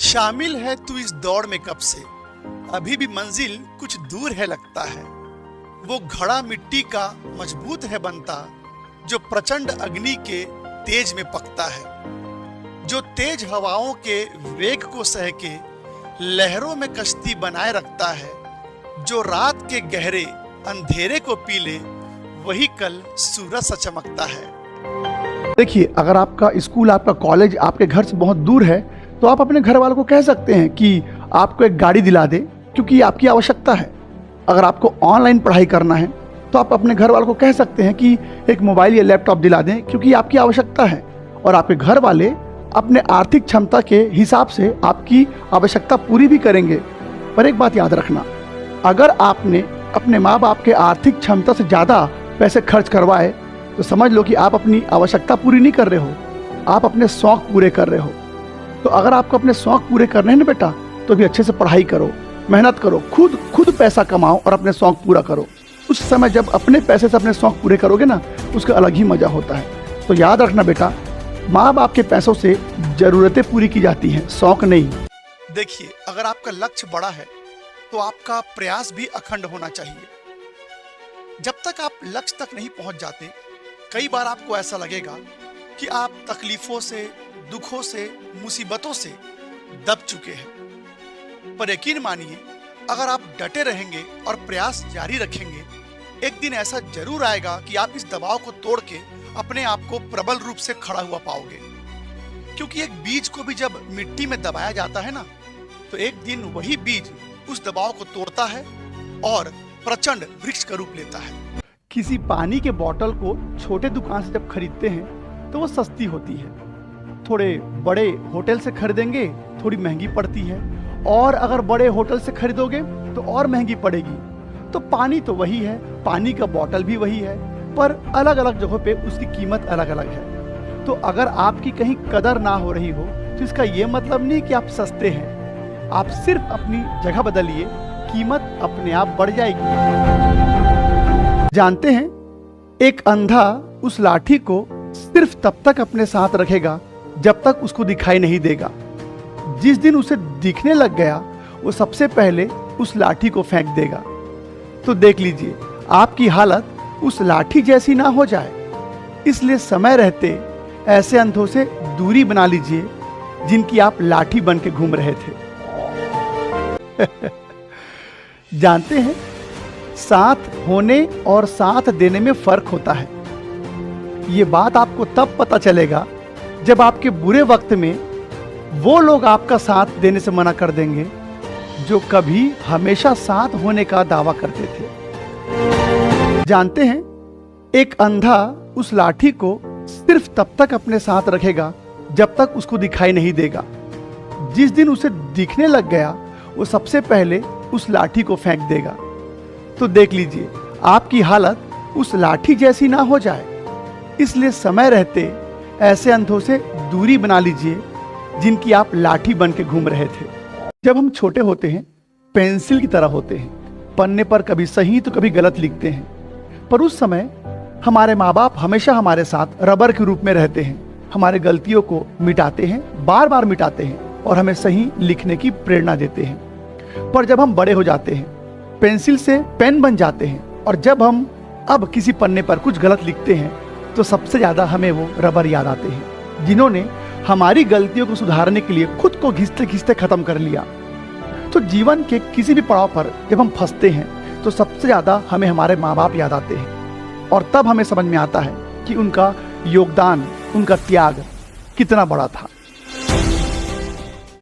शामिल है तू इस दौड़ में कब से, अभी भी मंजिल कुछ दूर है लगता है। वो घड़ा मिट्टी का मजबूत है बनता, जो प्रचंड अग्नि के तेज में पकता है। जो तेज हवाओं के वेग को सह के लहरों में कश्ती बनाए रखता है। जो रात के गहरे अंधेरे को पी ले, वही कल सूरज सा चमकता है। देखिए, अगर आपका स्कूल, आपका कॉलेज आपके घर से बहुत दूर है तो आप अपने घर वालों को कह सकते हैं कि आपको एक गाड़ी दिला दे, क्योंकि आपकी आवश्यकता है। अगर आपको ऑनलाइन पढ़ाई करना है तो आप अपने घर वालों को कह सकते हैं कि एक मोबाइल या लैपटॉप दिला दें, क्योंकि आपकी आवश्यकता है। और आपके घर वाले अपने आर्थिक क्षमता के हिसाब से आपकी आवश्यकता पूरी भी करेंगे। पर एक बात याद रखना, अगर आपने अपने माँ बाप के आर्थिक क्षमता से ज़्यादा पैसे खर्च करवाए तो समझ लो कि आप अपनी आवश्यकता पूरी नहीं कर रहे हो, आप अपने शौक पूरे कर रहे हो। तो अगर आपको अपने शौक पूरे करने हैं ना बेटा, तो भी अच्छे से पढ़ाई करो, मेहनत करो, खुद पैसा कमाओ और अपने शौक पूरा करो। उस समय जब अपने पैसे से अपने शौक पूरे करोगे ना, उसका अलग ही मजा होता है। तो याद रखना बेटा, माँ बाप के पैसों से जरूरतें पूरी की जाती हैं, शौक नहीं। देखिए, अगर आपका लक्ष्य बड़ा है तो आपका प्रयास भी अखंड होना चाहिए। जब तक आप लक्ष्य तक नहीं पहुंच जाते, कई बार आपको ऐसा लगेगा कि आप तकलीफों से, दुखों से, मुसीबतों से दब चुके हैं। पर यकीन मानिए, अगर आप डटे रहेंगे और प्रयास जारी रखेंगे, एक दिन ऐसा जरूर आएगा कि आप इस दबाव को तोड़ के अपने आप को प्रबल रूप से खड़ा हुआ पाओगे। क्योंकि एक बीज को भी जब मिट्टी में दबाया जाता है ना, तो एक दिन वही बीज उस दबाव को तोड़ता है और प्रचंड वृक्ष का रूप लेता है। किसी पानी के बोतल को छोटे दुकान से जब खरीदते हैं तो वो सस्ती होती है, थोड़े बड़े होटल से खरीदेंगे थोड़ी महंगी पड़ती है, और अगर बड़े होटल से खरीदोगे तो और महंगी पड़ेगी। तो पानी तो वही है, पानी का बोतल भी वही है, पर अलग अलग जगहों पे उसकी कीमत अलग अलग है। तो अगर आपकी कहीं कदर ना हो रही हो तो इसका ये मतलब नहीं कि आप सस्ते हैं। आप सिर्फ अपनी जगह बदलिए, कीमत अपने आप बढ़ जाएगी। जानते हैं, एक अंधा उस लाठी को सिर्फ तब तक अपने साथ रखेगा जब तक उसको दिखाई नहीं देगा। जिस दिन उसे दिखने लग गया, वो सबसे पहले उस लाठी को फेंक देगा। तो देख लीजिए, आपकी हालत उस लाठी जैसी ना हो जाए, इसलिए समय रहते ऐसे अंधों से दूरी बना लीजिए जिनकी आप लाठी बन के घूम रहे थे। जानते हैं, साथ होने और साथ देने में फर्क होता है। ये बात आपको तब पता चलेगा जब आपके बुरे वक्त में वो लोग आपका साथ देने से मना कर देंगे जो कभी हमेशा साथ होने का दावा करते थे। जानते हैं, एक अंधा उस लाठी को सिर्फ तब तक अपने साथ रखेगा जब तक उसको दिखाई नहीं देगा। जिस दिन उसे दिखने लग गया, वो सबसे पहले उस लाठी को फेंक देगा। तो देख लीजिए, आपकी हालत उस लाठी जैसी ना हो जाए, इसलिए समय रहते ऐसे अंधों से दूरी बना लीजिए जिनकी आप लाठी बन के घूम रहे थे। जब हम छोटे होते हैं, पेंसिल की तरह होते हैं, पन्ने पर कभी सही तो कभी गलत लिखते हैं। पर उस समय हमारे माँ बाप हमेशा हमारे साथ रबर के रूप में रहते हैं, हमारे गलतियों को मिटाते हैं, बार बार मिटाते हैं और हमें सही लिखने की प्रेरणा देते हैं। पर जब हम बड़े हो जाते हैं, पेंसिल से पेन बन जाते हैं, और जब हम अब किसी पन्ने पर कुछ गलत लिखते हैं तो सबसे ज्यादा हमें वो रबर याद आते हैं, जिन्होंने हमारी गलतियों को सुधारने के लिए खुद को घिसते घिसते खत्म कर लिया। तो जीवन के किसी भी पड़ाव पर जब हम फंसते हैं तो सबसे ज्यादा हमें हमारे माँ बाप याद आते हैं, और तब हमें समझ में आता है कि उनका योगदान, उनका त्याग कितना बड़ा था।